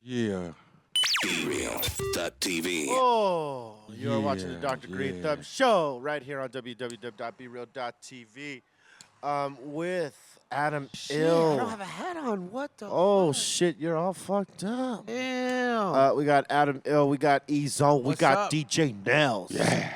Yeah. BREALTV. Oh, you're watching the Yeah, Dr. Greenthumb yeah. Show right here on www.BReal.tv with Adam Ill. I don't have a hat on. What the Oh, fuck? shit, you're all fucked up. Damn. We got Adam Ill, we got E-Zone, we What's got up? DJ Nels. Yeah.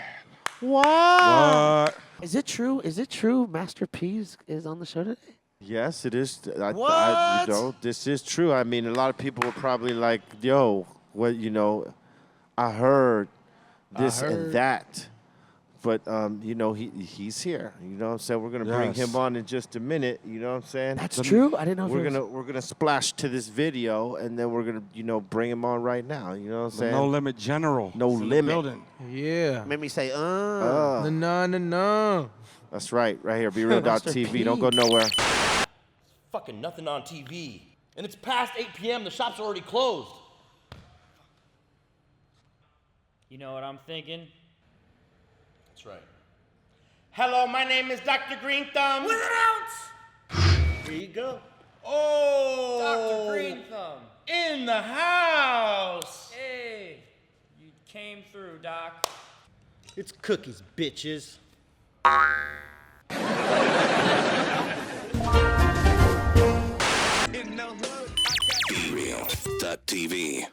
What? What? Is it true? Is it true Master P is on the show today? Yes, it is. What? This is true. I mean, a lot of people were probably like, yo, what, I heard this and that. But, he's here. You know what I'm saying? We're going to bring Yes. him on in just a minute. You know what I'm saying? That's true? I didn't know if it was... We're gonna splash to this video, and then we're going to, bring him on right now. You know what I'm saying? No Limit General. No is in the Limit. building. Yeah. Made me say, No. That's right here, Master BReal.tv. P. Don't go nowhere. Fucking nothing on TV. And it's past 8 p.m. The shop's already closed. You know what I'm thinking? That's right. Hello, my name is Dr. Greenthumb. With an ounce! Here you go. Oh! Dr. Greenthumb. In the house. Hey, you came through, Doc. It's cookies, bitches. BREALTV.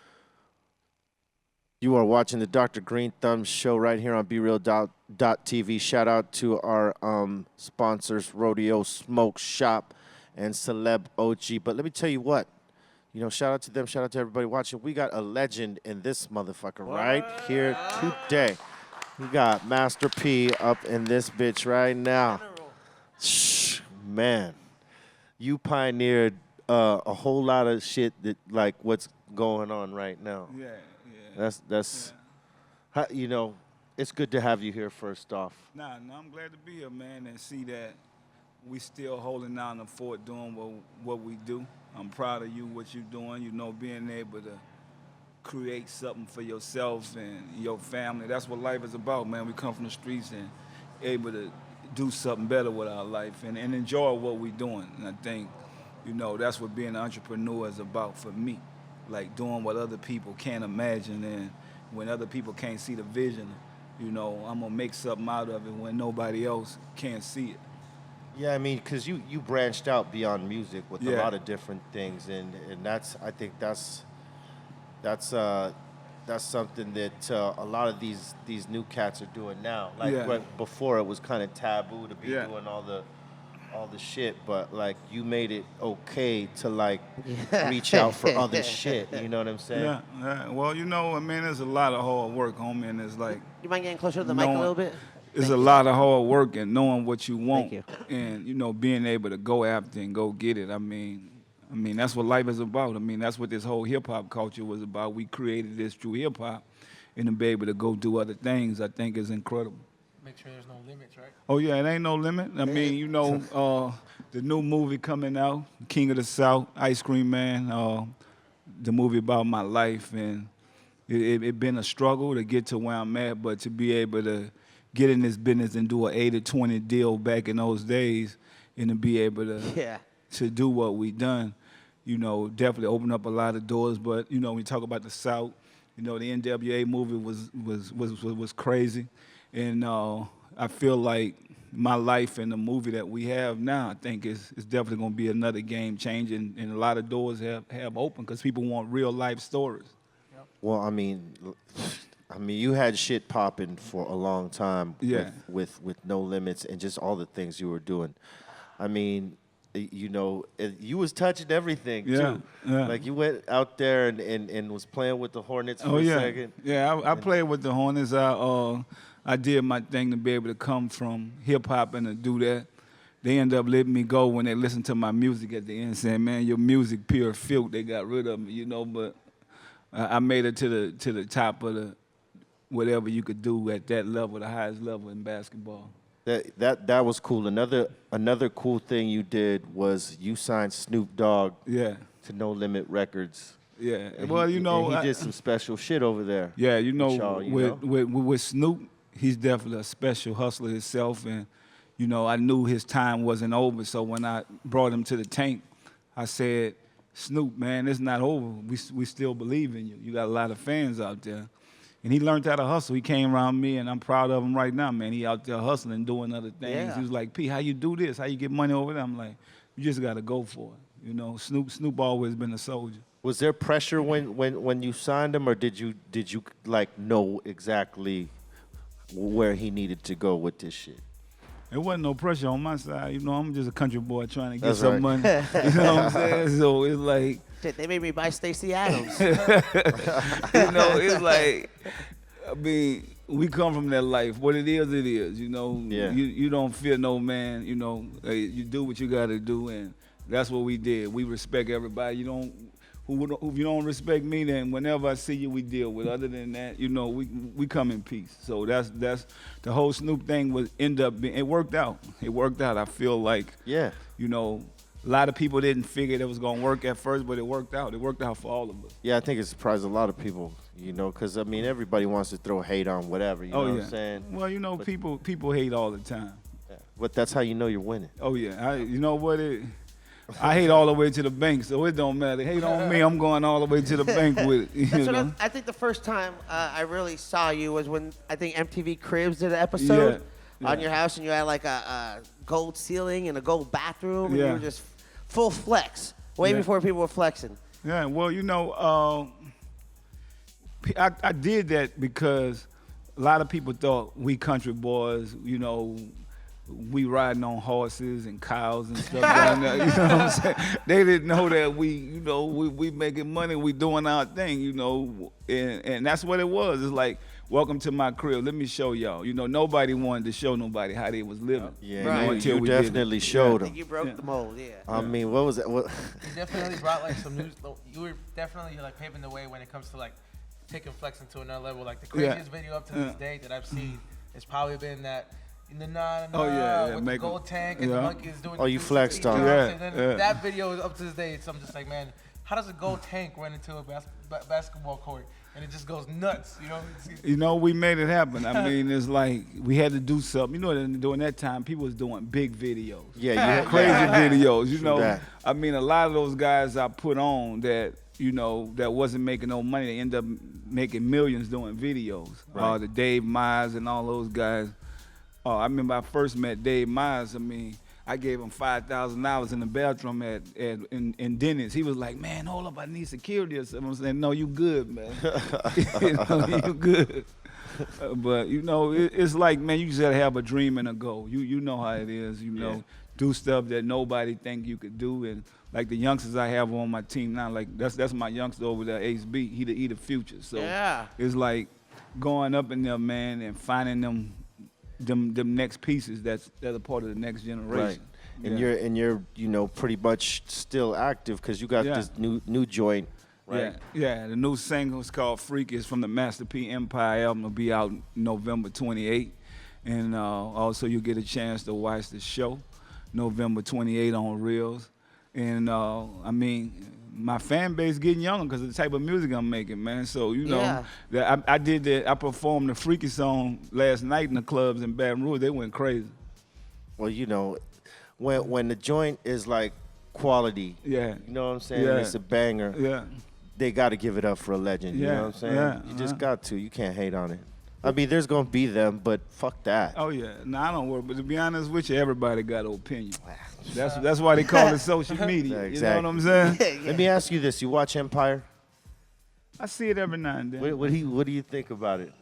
You are watching the Dr. Greenthumb Show right here on BReal.tv. Shout out to our sponsors, Rodeo Smoke Shop and Celeb OG. But let me tell you what, shout out to them, shout out to everybody watching. We got a legend in this motherfucker right here today. We got Master P up in this bitch right now. Shh, man, you pioneered a whole lot of shit that like what's going on right now. Yeah. That's it's good to have you here first off. No, I'm glad to be here, man, and see that we still holding down the fort doing what we do. I'm proud of you, what you're doing, being able to create something for yourself and your family. That's what life is about, man. We come from the streets and able to do something better with our life and enjoy what we're doing. And I think, that's what being an entrepreneur is about for me. Like doing what other people can't imagine, and when other people can't see the vision, I'm gonna make something out of it when nobody else can't see it. Yeah, I mean, because you branched out beyond music with a Yeah. lot of different things, and I think that's something that a lot of these new cats are doing now. Like Yeah. right before, it was kind of taboo to be Yeah. doing all the shit, but like you made it okay to like reach out for other shit. You know what I'm saying? Yeah. Well, there's a lot of hard work, homie, and it's like You mind getting closer to the mic a little bit? it's a lot of hard work and knowing what you want, Thank and being able to go after and go get it. I mean, that's what life is about. I mean, that's what this whole hip hop culture was about. We created this through hip hop, and to be able to go do other things, I think is incredible. Make sure there's no limits, right? Oh yeah, it ain't no limit. I mean, the new movie coming out, King of the South, Ice Cream Man, the movie about my life, and it been a struggle to get to where I'm at, but to be able to get in this business and do an 80-20 deal back in those days, and to be able to do what we done, definitely opened up a lot of doors. But when you talk about the South, the NWA movie was crazy. And I feel like my life and the movie that we have now, I think is definitely going to be another game changer, and a lot of doors have opened because people want real life stories. Yep. Well, I mean, you had shit popping for a long time. Yeah. With No Limits and just all the things you were doing. I mean, you was touching everything too. Yeah. Like you went out there and was playing with the Hornets for a second. Yeah, I played with the Hornets. I did my thing to be able to come from hip hop and to do that. They ended up letting me go when they listened to my music at the end, saying, "Man, your music pure filth." They got rid of me, But I made it to the top of the whatever you could do at that level, the highest level in basketball. That was cool. Another cool thing you did was you signed Snoop Dogg Yeah. to No Limit Records. Yeah. And Well, he I- did some special shit over there. Yeah, with Snoop, he's definitely a special hustler himself, and I knew his time wasn't over. So when I brought him to the tank, I said, Snoop, man, it's not over. We still believe in you. You got a lot of fans out there. And he learned how to hustle. He came around me, and I'm proud of him right now, man. He out there hustling, doing other things. Yeah. He was like, P, how you do this? How you get money over there? I'm like, you just got to go for it. You know, Snoop always been a soldier. Was there pressure when you signed him, or did you like know exactly where he needed to go with this shit? There wasn't no pressure on my side. You know, I'm just a country boy trying to get That's some right. money. You know what I'm saying? So it's like, Shit, they made me buy Stacey Adams. you know, it's like, I mean, we come from that life. What it is, you know. Yeah. You don't fear no man, you know. You do what you got to do, and that's what we did. We respect everybody. If you don't respect me, then whenever I see you, we deal with. Other than that, you know, we come in peace. So that's the whole Snoop thing it worked out. It worked out. I feel like, Yeah. you know, a lot of people didn't figure it was gonna work at first, but it worked out. It worked out for all of us. Yeah, I think it surprised a lot of people, you know, because, I mean, everybody wants to throw hate on whatever, you know what I'm saying? Well, you know, people hate all the time. But that's how you know you're winning. Oh yeah, you know what? I hate all the way to the bank, so it don't matter. Hate on me, I'm going all the way to the bank with it. You That's what know? I think the first time I really saw you was when I think MTV Cribs did an episode on your house, and you had like a gold ceiling and a gold bathroom, and you Yeah. were just full flex, way Yeah. before people were flexing. Yeah, well, you know, I did that because a lot of people thought we country boys, you know, we riding on horses and cows and stuff down there. You know what I'm saying? They didn't know that we making money, we doing our thing, you know, and that's what it was. It's like, welcome to my crib. Let me show y'all. You know, nobody wanted to show nobody how they was living. Yeah, Right. you we did it. definitely showed I think him. you broke the mold, yeah. I mean, what was that? What? You definitely brought like some news. You were definitely like paving the way when it comes to like taking flexing to another level. Like the craziest video up to this day that I've seen has probably been that. In the with the gold tank and the monkeys doing. Oh, you flexed on it. Yeah, And then yeah. that video is up to this day. So I'm just like, man, how does a gold tank run into a basketball court and it just goes nuts? You know. You know, we made it happen. I mean, it's like we had to do something. You know, during that time, people was doing big videos. Yeah, you had Crazy videos, you know. that. I mean, a lot of those guys I put on that, you know, that wasn't making no money, they end up making millions doing videos. Right. The Dave Myers and all those guys. I remember I first met Dave Myers. I mean, I gave him $5,000 in the bathroom in Dennis. He was like, man, hold up, I need security or something. I'm saying, no, you good, man. You know, you good. But, you know, it's like, man, you just gotta have a dream and a goal. You know how it is, you know. Do stuff that nobody think you could do. And like the youngsters I have on my team now, like that's my youngster over there, Ace B. He the future. So Yeah. it's like going up in there, man, and finding them next pieces that are part of the next generation. Right. And Yeah. you're you know, pretty much still active because you got Yeah. this new joint, right? Yeah. The new single is called Freak. It's from the Master P Empire album. It'll be out November 28th. And also you get a chance to watch the show November 28th on Reels. And I mean, my fan base getting younger because of the type of music I'm making, man. So, you know, I performed the Freaky song last night in the clubs in Baton Rouge. They went crazy. Well, you know, when the joint is like quality, Yeah. you know what I'm saying? Yeah. It's a banger. Yeah. They got to give it up for a legend. You Yeah, know what I'm saying? yeah, You just got to. You can't hate on it. I mean, there's gonna be them, but fuck that. Oh yeah, no, I don't worry. But to be honest with you, everybody got an opinion. That's why they call it social media. Yeah, You know what I'm saying? Let me ask you this: you watch Empire? I see it every now and then. What do you think about it?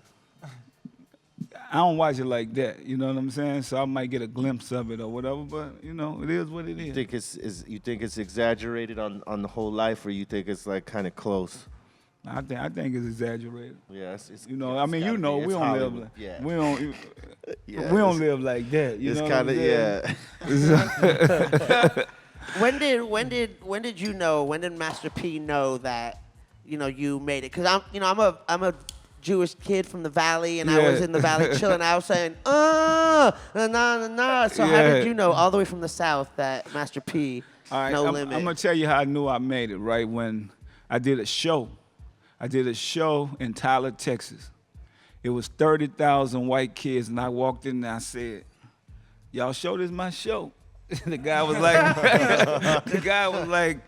I don't watch it like that. You know what I'm saying? So I might get a glimpse of it or whatever. But you know, it is what it is. You think it's exaggerated on the whole life, or you think it's like kind of close? I think it's exaggerated. Yeah, You know, I mean, you know, we don't live like Yeah. we don't Yeah, we don't live like that. You It's know, kind of yeah. When did you know? When did Master P know that, you know, you made it? Because I'm a Jewish kid from the Valley, and I was Yeah. in the Valley chilling out saying, nah, nah, nah. So how Yeah. did you know all the way from the South that Master P, All right, no I'm limit? gonna tell you how I knew I made it. Right when I did a show. I did a show in Tyler, Texas. It was 30,000 white kids, and I walked in and I said, "Y'all show this my show." The guy was like,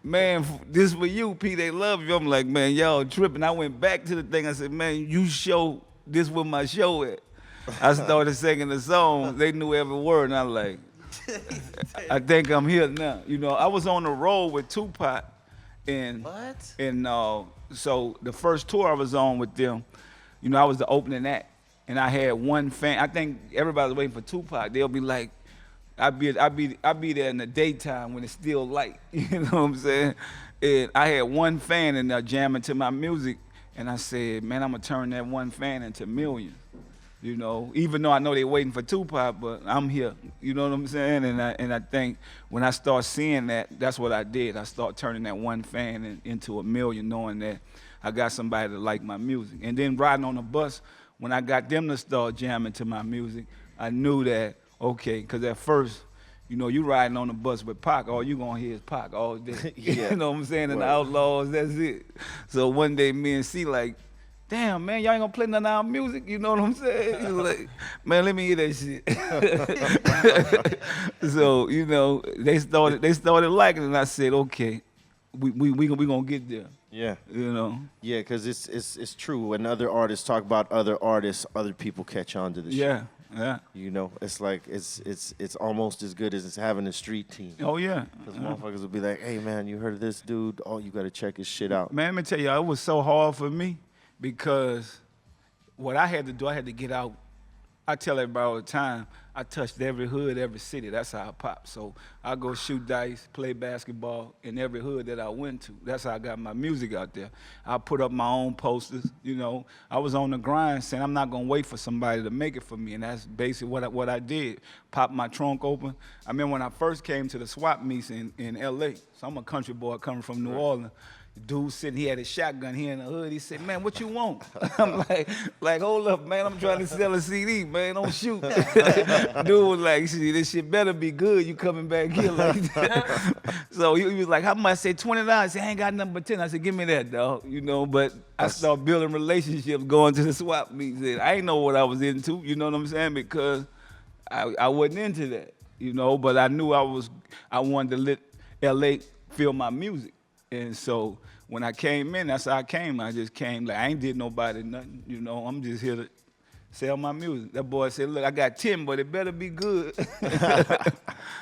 man, this for you, P. They love you. I'm like, man, y'all tripping. I went back to the thing. I said, man, you show this where my show at. I started singing the song. They knew every word, and I'm like, I think I'm here now. You know, I was on the road with Tupac, and What? And so the first tour I was on with them, you know, I was the opening act, and I had one fan. I think everybody's waiting for Tupac. They'll be like, I'd be there in the daytime when it's still light. You know what I'm saying? And I had one fan in there jamming to my music, and I said, man, I'm gonna turn that one fan into millions. You know, even though I know they're waiting for Tupac, but I'm here. You know what I'm saying? And I think when I start seeing that, that's what I did. I start turning that one fan into a million, knowing that I got somebody to like my music. And then riding on the bus, when I got them to start jamming to my music, I knew that, okay, because at first, you know, you riding on the bus with Pac, all you gonna hear is Pac all day. Yeah. You know what I'm saying? And the Right. Outlaws, that's it. So one day me and C like, damn, man, y'all ain't gonna play none of our music? You know what I'm saying? He was like, man, let me hear that shit. So, you know, they started liking it, and I said, okay, we gonna get there. Yeah. You know? Yeah, because it's true. When other artists talk about other artists, other people catch on to the shit. Yeah, yeah. You know, it's like it's almost as good as having a street team. Oh, yeah. Because motherfuckers will be like, hey, man, you heard of this dude? Oh, you got to check his shit out. Man, let me tell you, it was so hard for me because what I had to do, I had to get out. I tell everybody all the time, I touched every hood, every city. That's how I pop. So I go shoot dice, play basketball in every hood that I went to. That's how I got my music out there. I put up my own posters, you know. I was on the grind saying I'm not gonna wait for somebody to make it for me, and that's basically what I did. Pop my trunk open. I remember when I first came to the swap meets in L.A., so I'm a country boy coming from New Orleans. The dude sitting, he had his shotgun here in the hood. He said, man, what you want? I'm like, hold up, man. I'm trying to sell a CD, man. Don't shoot. Dude was like, see, this shit better be good. You coming back here like that. So he was like, how much? I said, $20. I said, I ain't got nothing but 10. I said, give me that, dog. You know, but I started building relationships going to the swap meets. And I didn't know what I was into, you know what I'm saying? Because I wasn't into that, you know, but I knew I wanted to let L.A. feel my music. And so when I came in, that's how I came. I just came like I ain't did nobody nothing, you know. I'm just here to sell my music. That boy said, "Look, I got 10, but it better be good."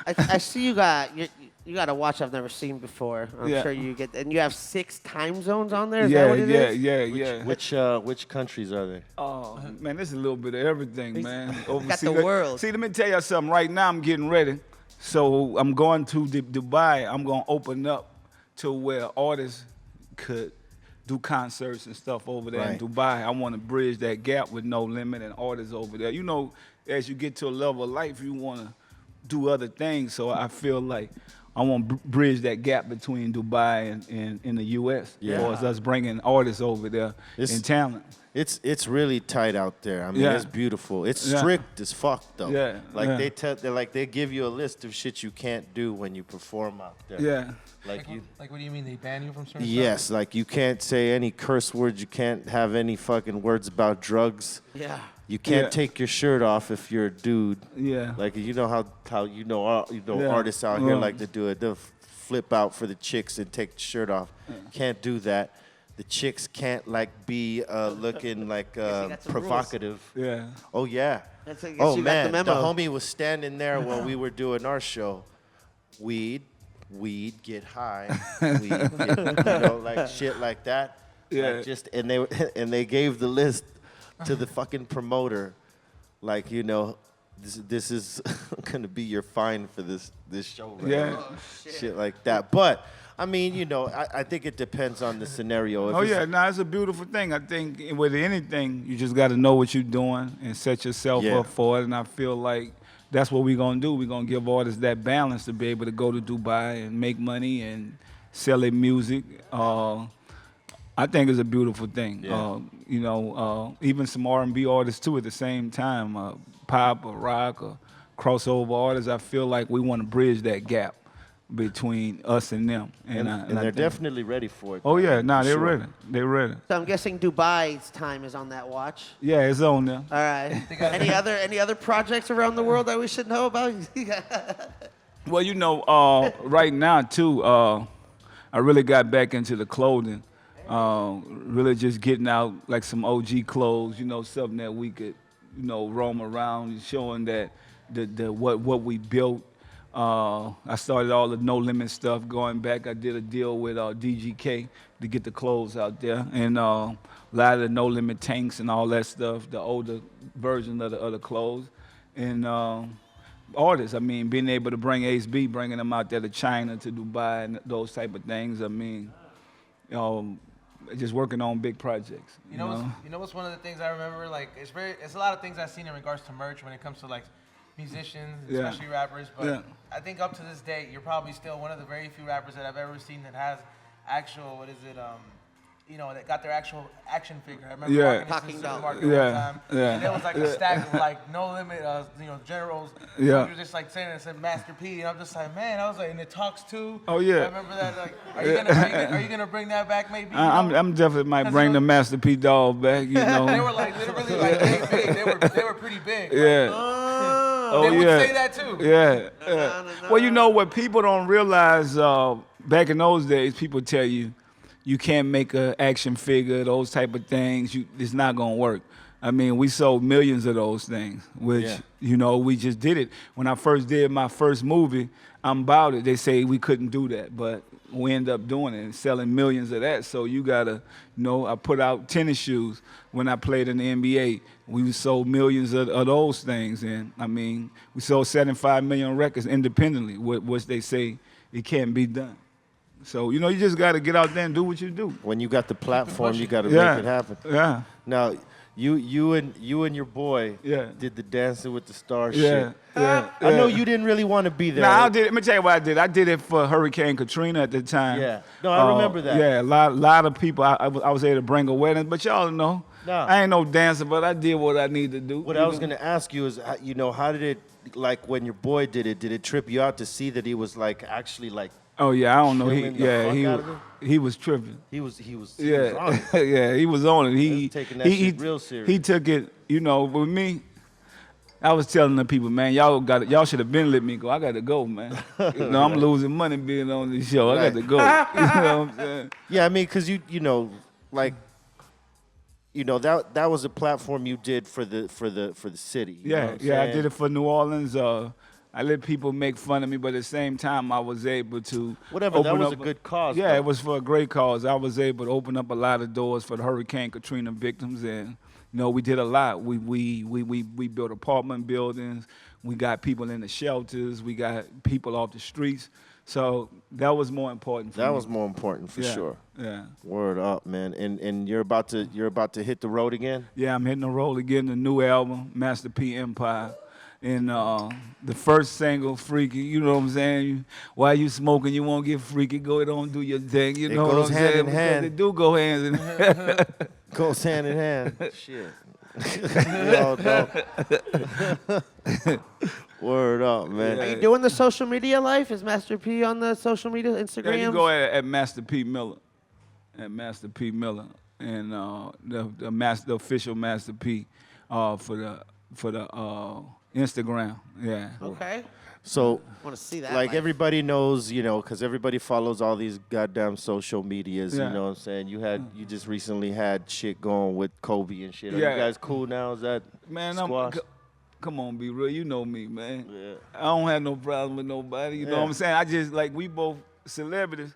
I see you got a watch I've never seen before. I'm Yeah. sure you get, and you have 6 time zones on there. Is yeah, that what it is? yeah. Which countries are there? Oh man, this is a little bit of everything, man. got the world. See, let me tell you something. Right now, I'm getting ready. So I'm going to Dubai. I'm gonna open up to where artists could do concerts and stuff over there in Dubai. I want to bridge that gap with No Limit and artists over there. You know, as you get to a level of life, you want to do other things. So I feel like I want to bridge that gap between Dubai and in the U.S. Yeah. As far as us bringing artists over there and talent. It's really tight out there. I mean, Yeah. it's beautiful. It's Yeah. strict as fuck though. Yeah, Like yeah. they give you a list of shit you can't do when you perform out there. Yeah. Like you. Like, what do you mean? They ban you from certain Yes, like you can't say any curse words. You can't have any fucking words about drugs. Yeah. You can't Yeah. take your shirt off if you're a dude. Yeah. Like you know how Yeah. artists out here Mm. like to do it. They'll flip out for the chicks and take the shirt off. Can't do that. The chicks can't like be looking like got some provocative. Yeah. Oh yeah. That's, I guess Oh you got man, the the memo. homie was standing there when we were doing our show. Weed, get high, weed, get, you know, like shit like that. Yeah. Like and they gave the list to the fucking promoter, like, you know, this is gonna be your fine for this show. Right Yeah. now. Shit like that. But I mean, you know, I think it depends on the scenario. If Oh it's- yeah, no, it's a beautiful thing. I think with anything, you just got to know what you're doing and set yourself Yeah. up for it. And I feel like that's what we're gonna do. We're gonna give artists that balance to be able to go to Dubai and make money and sell their music. I think it's a beautiful thing. Yeah. You know, even some R&B artists too at the same time, pop or rock or crossover artists. I feel like we want to bridge that gap between us and them. and I they're think- definitely ready for it. Oh yeah, nah, they're Sure. ready. They're ready. So I'm guessing Dubai's time is on that watch. Yeah, it's on there. All right. any other projects around the world that we should know about? Well, you know, right now too, I really got back into the clothing. Really just getting out like some OG clothes, something that we could, roam around, showing that what we built. I started all the No Limit stuff going back. I did a deal with DGK to get the clothes out there, and a lot of the No Limit tanks and all that stuff, the older version of the clothes, and artists. I mean, being able to bring Ace B, bringing them out there to China, to Dubai, and those type of things. I mean, just working on big projects. You know what's one of the things I remember? Like, it's a lot of things I've seen in regards to merch when it comes to like musicians, especially rappers. But I think up to this day, you're probably still one of the very few rappers that I've ever seen that has actual, that got their actual action figure. I remember walking into the supermarket one time, and there was like a stack of like No Limit, generals. Yeah. You were just like saying it said Master P, and I'm just like, man, I was like, and it talks too. Oh yeah. I remember that. Like, are you gonna bring that back maybe? I'm definitely might bring the Master P doll back. They were like literally like big. They were pretty big. Yeah. They would say that too. Yeah. Well, what people don't realize, back in those days, people tell you, you can't make an action figure, those type of things. It's not gonna work. I mean, we sold millions of those things, which, we just did it. When I first did my first movie, I'm About It, they say we couldn't do that, but we end up doing it and selling millions of that. So you gotta, I put out tennis shoes when I played in the NBA. We sold millions of those things. And I mean, we sold 75 million records independently, which they say it can't be done. So, you just got to get out there and do what you do. When you got the platform, you got to make it happen. Yeah. Now, you and your boy did the Dancing with the Stars shit. Yeah. I know you didn't really want to be there. Nah, let me tell you what I did. I did it for Hurricane Katrina at the time. Yeah. No, I remember that. Yeah, a lot of people. I was able to bring awareness, but y'all know, I ain't no dancer, but I did what I need to do. What I was going to ask you is, how did it, like when your boy did it trip you out to see that he was like actually like, oh yeah, I don't know. He was tripping. He was on it. Yeah, he was on it. He was taking that shit real serious. He took it, with me. I was telling the people, man, y'all should have been let me go. I got to go, man. I'm losing money being on this show. I got to go. You know what I'm saying? Yeah, I mean, because that was a platform you did for the city. I did it for New Orleans. I let people make fun of me, but at the same time, I was able to that was a good cause. Yeah, though. it was for a great cause. I was able to open up a lot of doors for the Hurricane Katrina victims, and we did a lot. We built apartment buildings. We got people in the shelters. We got people off the streets. So that was more important for me. That was more important for sure. Yeah. Word up, man. And you're about to hit the road again? Yeah, I'm hitting the road again. The new album, Master P Empire. And the first single, Freaky, you know what I'm saying? While you smoking, you won't get freaky. Go ahead on, do your thing. You know what I'm saying? It goes hand in hand. They do go hands in hand. Goes hand in hand. Shit. No. Word up, man. Are you doing the social media life? Is Master P on the social media, Instagram? Yeah, you go at Master P Miller. At Master P Miller. And the official Master P for the Instagram, yeah. Okay. So, I want to see that. like everybody knows, because everybody follows all these goddamn social medias. You know what I'm saying? You just recently had shit going with Kobe and shit. Are you guys cool now? Is that squash? Come on, be real. You know me, man. Yeah. I don't have no problem with nobody. You know what I'm saying? I just we both celebrities.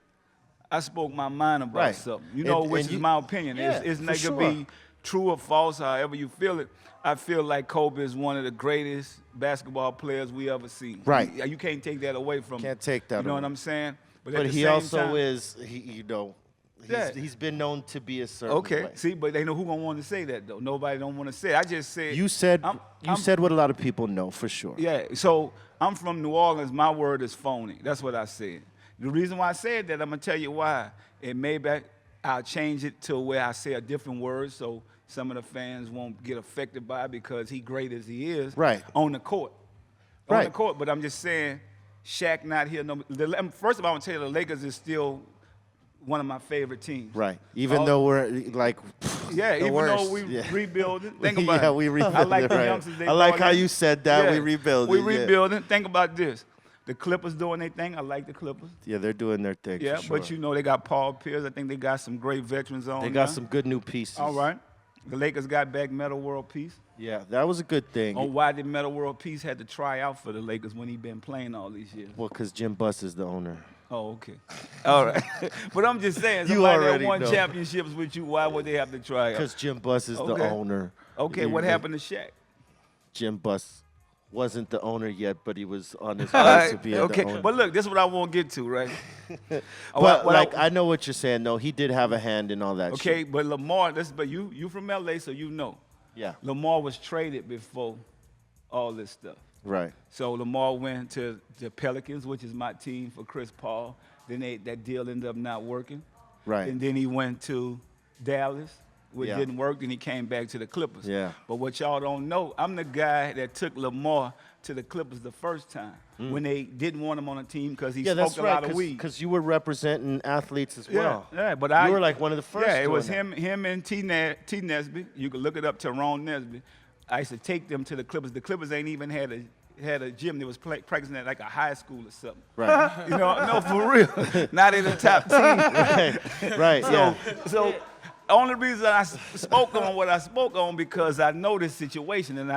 I spoke my mind about something. Which is my opinion. It's not gonna be true or false, however you feel it. I feel like Kobe is one of the greatest basketball players we ever seen. Right. You can't take that away from him. Can't take that away. You know what I'm saying? But he also is, he's been known to be a certain way. See, but they know who gonna want to say that though. Nobody don't want to say it. I just said you said what a lot of people know for sure. Yeah. So I'm from New Orleans. My word is phony. That's what I said. The reason why I said that, I'm gonna tell you why. And maybe I'll change it to where I say a different word so some of the fans won't get affected by it because he great as he is on the court. On the court, but I'm just saying, Shaq not here. First of all, I'm gonna tell you, the Lakers is still one of my favorite teams. Right. Even though we're like, though we rebuilding. Think about it. we rebuilding. I like the youngsters. I like how you said that. We rebuilding. We rebuilding. Think about this. The Clippers doing their thing. I like the Clippers. Yeah, they're doing their thing. Yeah, for sure. but you know they got Paul Pierce. I think they got some great veterans on. They got there. some good new pieces. All right. The Lakers got back Metta World Peace. Yeah, that was a good thing. On why did Metta World Peace had to try out for the Lakers when he been playing all these years? Well, because Jim Buss is the owner. Oh, okay. All right. But I'm just saying, You somebody that already won know. championships with you, why would they have to try out? Because Jim Buss is the Okay. owner. Okay, what happened to Shaq? Jim Buss wasn't the owner yet, but he was on his All way right, to be okay. the owner. But look, this is what I want to get to, right? But I know what you're saying. No, he did have a hand in all that. Okay, shit. but Lamar, but you from LA, so you know. Yeah. Lamar was traded before all this stuff. Right. So Lamar went to the Pelicans, which is my team, for Chris Paul. Then that deal ended up not working. Right. And then he went to Dallas, which Yeah. didn't work. Then he came back to the Clippers. Yeah. But what y'all don't know, I'm the guy that took Lamar to the Clippers the first time when they didn't want him on a team because he Yeah, smoked that's a right. lot of weed. Because you were representing athletes as well. Yeah, but you were like one of the first. Yeah, it doing was that. him and T Nesby. You can look it up, Tyrone Nesby. I used to take them to the Clippers. The Clippers ain't even had a gym. They was practicing at like a high school or something. Right. You know, no, for real. Not in the top team. Right. Yeah. So only reason I spoke on what I spoke on because I know this situation and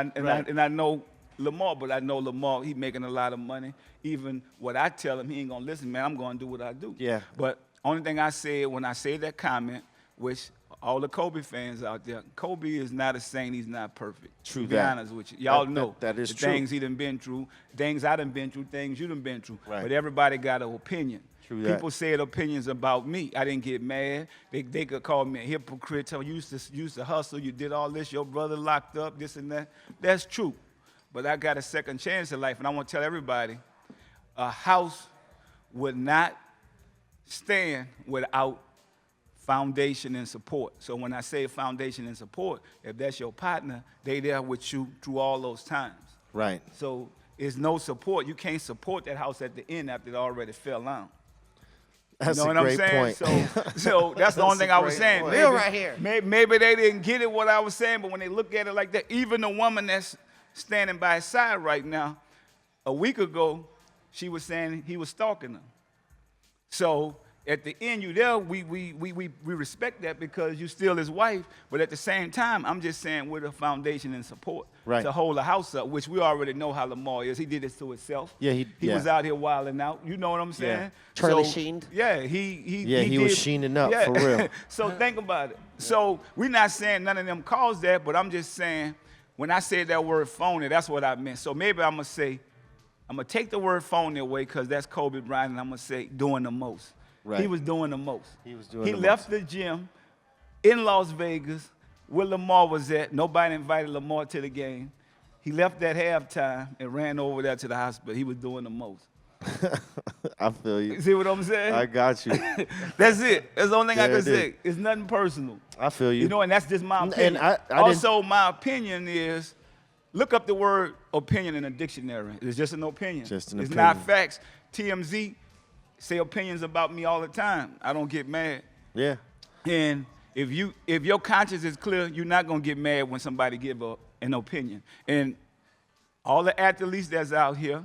I know Lamar, but I know Lamar, he making a lot of money. Even what I tell him, he ain't gonna listen, man, I'm gonna do what I do. Yeah. But only thing I said when I said that comment, which all the Kobe fans out there, Kobe is not a saint, he's not perfect. True to be that. honest with you. Y'all know that is the true. things he done been through, things I done been through, things you done been through. Right. But everybody got an opinion. True that. People said opinions about me. I didn't get mad. They could call me a hypocrite, tell me you used to hustle, you did all this, your brother locked up, this and that. That's true. But I got a second chance in life, and I want to tell everybody, a house would not stand without foundation and support. So when I say foundation and support, if that's your partner, they there with you through all those times. Right. So it's no support. You can't support that house at the end after it already fell down. That's You know a what great I'm saying? point. So that's the only thing I was saying. point. Bill right here. Maybe they didn't get it what I was saying, but when they look at it like that, even the woman that's standing by his side right now, a week ago, she was saying he was stalking her. So at the end, you there, we respect that because you still his wife, but at the same time, I'm just saying with a foundation and support Right. to hold the house up, which we already know how Lamar is. He did this to himself. Yeah, he was out here wilding out. You know what I'm saying? Charlie So, Sheened? Yeah, he was did- sheening up, for real. So think about it. So we're not saying none of them caused that, but I'm just saying when I said that word phony, that's what I meant. So maybe I'm gonna take the word phony away because that's Kobe Bryant, and I'm gonna say doing the most. Right. He was doing the most. He was doing He the left most. the gym in Las Vegas where Lamar was at. Nobody invited Lamar to the game. He left at halftime and ran over there to the hospital. He was doing the most. I feel you. You see what I'm saying? I got you. That's it. That's the only thing I There can it is. say. It's nothing personal. I feel you. You know, and that's just my And opinion. I didn't- Also, my opinion is, look up the word opinion in a dictionary. It's just an opinion. Just an it's opinion. not facts. TMZ say opinions about me all the time. I don't get mad. Yeah. And if your conscience is clear, you're not gonna get mad when somebody give an opinion. And all the athletes that's out here,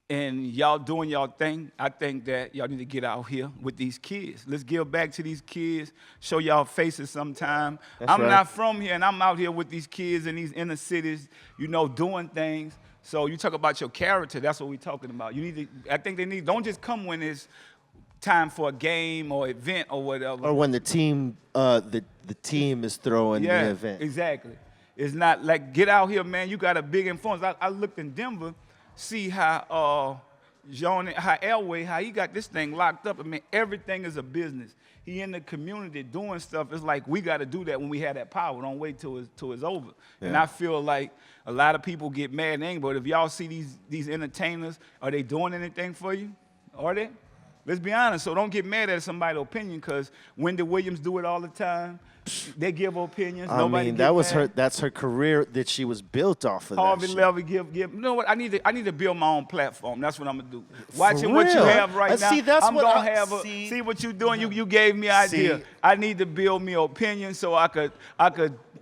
and y'all doing y'all thing, I think that y'all need to get out here with these kids. Let's give back to these kids, show y'all faces sometime. That's I'm right. not from here, and I'm out here with these kids in these inner cities, you know, doing things. So you talk about your character, that's what we're talking about. You need to, I think they need, don't just come when it's time for a game or event or whatever. Or when the team the team is throwing the event. Exactly. It's not like, get out here, man. You got a big influence. I looked in Denver, see how how Elway, how he got this thing locked up. I mean, everything is a business. He in the community doing stuff. It's like we got to do that when we have that power. Don't wait till it's over. Yeah. And I feel like a lot of people get mad and angry. But if y'all see these entertainers, are they doing anything for you? Are they? Let's be honest. So don't get mad at somebody's opinion, because Wendy Williams do it all the time. They give opinions. I Nobody mean, get that was mad. her. That's her career that she was built off of. Harvey that shit. Levy give. You know what? I need to build my own platform. That's what I'm gonna do. Watching For what you real? have right now, See, that's I'm what gonna I- have a see. see what you're doing. You gave me an idea. See. I need to build me an opinion so I could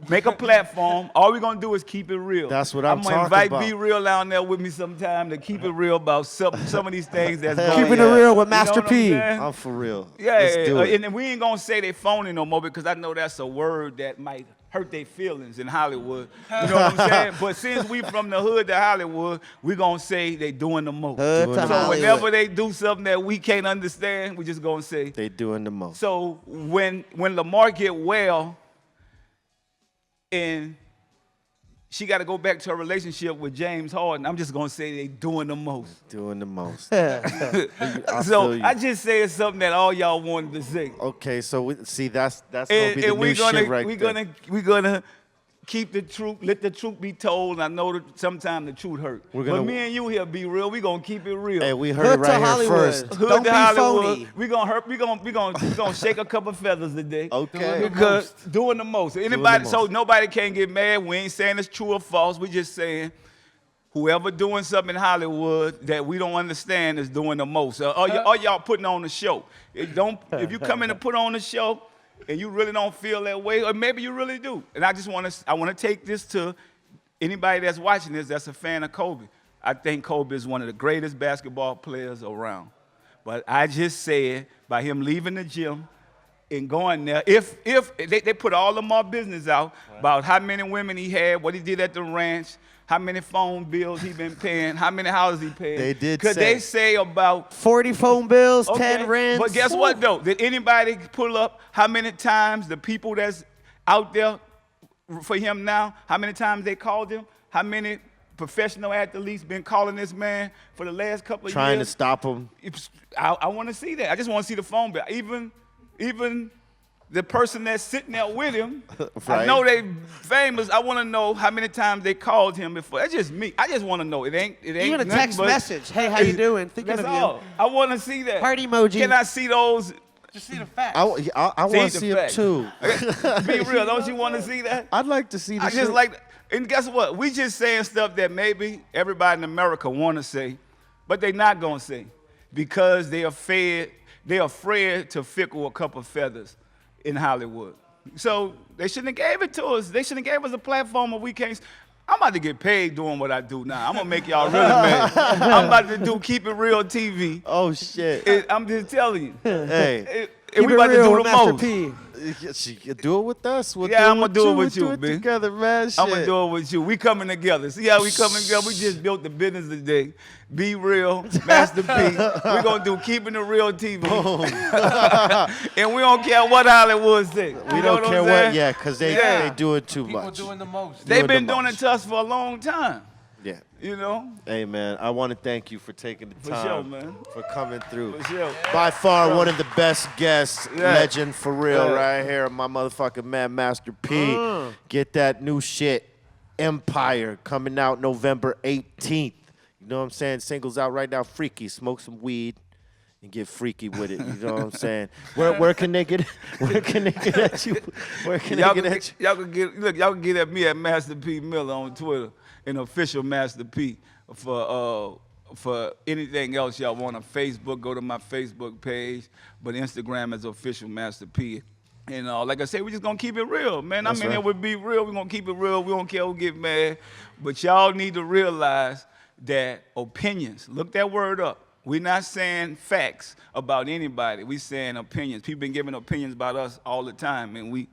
make a platform. All we're gonna do is keep it real. That's what I'm gonna talking invite about. Be Real down there with me sometime to keep it real about some of these things that's going Keeping yeah. it real with You know Master what I'm P. saying? I'm for real. Yeah, Let's do it. and we ain't gonna say they phony no more, because I know that's a word that might hurt their feelings in Hollywood. You know what I'm saying? But since we from the hood to Hollywood, we gonna say they doing the most. Hood to Doing the So most. whenever they do something that we can't understand, we just gonna say. They doing the most. So when Lamar get well, and she got to go back to her relationship with James Harden, I'm just gonna say they doing the most. Doing the most. So feel you. I just said something that all y'all wanted to say. Okay, so see, that's gonna be the new shit right there. We're gonna keep the truth, let the truth be told. I know that sometimes the truth hurt. We're gonna- But me and you here Be Real, we gonna keep it real. Hey, we heard Hood it to right here Hollywood. first. Hood Don't to be Hollywood. phony. We gonna shake a couple feathers today. Okay. Because doing the most. Anybody, the so most. nobody can get mad. We ain't saying it's true or false. We just saying whoever doing something in Hollywood that we don't understand is doing the most. Or y'all putting on the show. If you come in to put on the show and you really don't feel that way, or maybe you really do. And I want to take this to anybody that's watching this that's a fan of Kobe. I think Kobe is one of the greatest basketball players around. But I just said by him leaving the gym and going there, if they put all of my business out about how many women he had, what he did at the ranch, how many phone bills he been paying, how many houses he paid. They did Could say. they say about 40 phone bills, okay, 10 rents. But guess what though? Did anybody pull up how many times the people that's out there for him now, how many times they called him? How many professional athletes been calling this man for the last couple of Trying to years? stop him. I want to see that. I just want to see the phone bill. Even the person that's sitting there with him, I Right. know they famous. I want to know how many times they called him before. That's just me. I just want to know. It ain't Even a nothing text but- message. Hey, how you doing? Thinking That's of you. all. I want to see that. Heart emoji. Can I see those? Just see the facts. I want to the see him fact. too. Be real. Don't you want to see that? I'd like to see the I shit. just like, and guess what? We just saying stuff that maybe everybody in America want to say, but they not gonna say because they're afraid to fickle a couple of feathers in Hollywood. So they shouldn't have gave it to us. They shouldn't have gave us a platform where we can't. I'm about to get paid doing what I do now. I'm gonna make y'all really mad. I'm about to do Keep It Real TV. Oh shit. I'm just telling you. Hey, And we Keep it about to real do with the Master most. P. you do it with us. We'll Yeah, do I'ma it do it with We'll you, do it B. together, man. Shit. I'm gonna do it with you. We coming together. See how we coming together? We just built the business today. Be Real, Master P. We're gonna do Keeping It Real TV. And we don't care what Hollywood say. We don't care what, yeah, because they do it too People much. doing the most. They've doing been the doing it most. to us for a long time. Yeah. You know? Hey, man, I want to thank you for taking the For time, sure, man. for coming through. For sure. By far, one of the best guests, Yeah. legend for real, Yeah. right here, my motherfucking man, Master P. Get that new shit, Empire, coming out November 18th. You know what I'm saying? Singles out right now, Freaky. Smoke some weed and get freaky with it. You know what I'm saying? Where can they get? Where can they get at you? Where can Y'all they can, get at you? y'all can get look. Y'all can get at me at Master P Miller on Twitter, and official Master P for anything else y'all want on Facebook. Go to my Facebook page, but Instagram is official Master P. And like I said, we just gonna keep it real, man. That's I'm in here right. with Be Real. We gonna keep it real. We don't care who get mad, but y'all need to realize that opinions. Look that word up. We're not saying facts about anybody. We saying opinions. People been giving opinions about us all the time, and we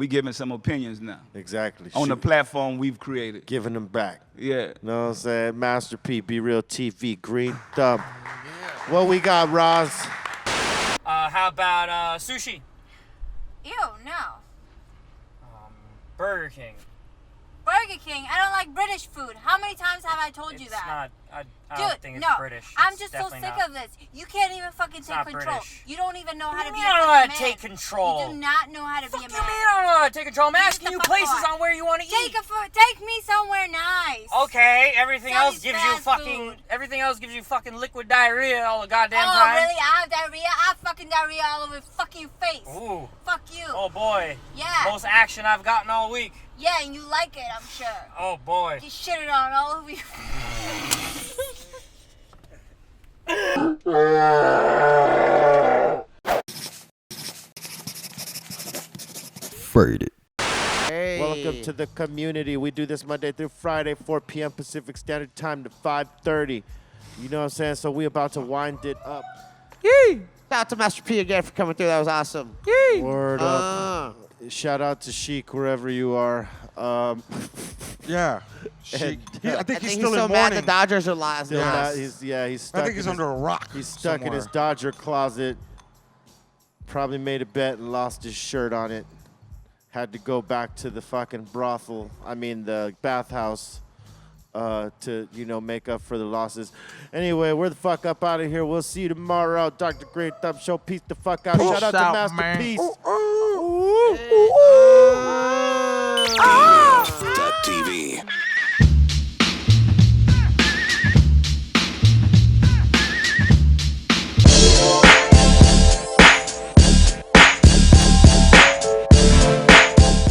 giving some opinions now Exactly. on the Shoot. platform we've created. Giving them back. Yeah. You know what I'm saying? Master P, Be Real TV, Green Thumb. What we got, Roz? How about sushi? Ew, no. Burger King. Burger Burger King. I don't like British food. How many times have I told you that? I Dude, don't think it's no. British. I'm It's just so definitely sick not. of this. You can't even fucking take not control. British. You don't even know how to be You a don't know fucking how to man. take control. You do not know how to Fuck be a you man. mean I don't know how to take control? I'm Get asking the you fuck places on. on where you want to eat. Take me somewhere nice. Okay, everything Sell else these gives you fast fucking. food. Everything else gives you fucking liquid diarrhea all the goddamn Oh, time. really? I have diarrhea? I have fucking diarrhea all over fucking your face. Ooh. Fuck you. Oh boy. Yeah. Most action I've gotten all week. Yeah, and you like it, I'm sure. Oh boy. You shit it on all over you. Faded. Hey. Welcome to the community. We do this Monday through Friday, 4 p.m. Pacific Standard Time to 5:30. You know what I'm saying? So we about to wind it up. Shout out to Master P again for coming through. That was awesome. Word up. Shout out to Sheik wherever you are. Yeah. And, I think he's he's still so in mad mourning. the Dodgers are lost. Still not- he's stuck. I think he's in under a rock. He's stuck in his somewhere. Dodger closet. Probably made a bet and lost his shirt on it. Had to go back to the fucking brothel. I mean the bathhouse. To make up for the losses. Anyway, we're the fuck up out of here. We'll see you tomorrow. Dr. Greenthumb Show. Peace the fuck out. Shout out to Masterpiece. TV.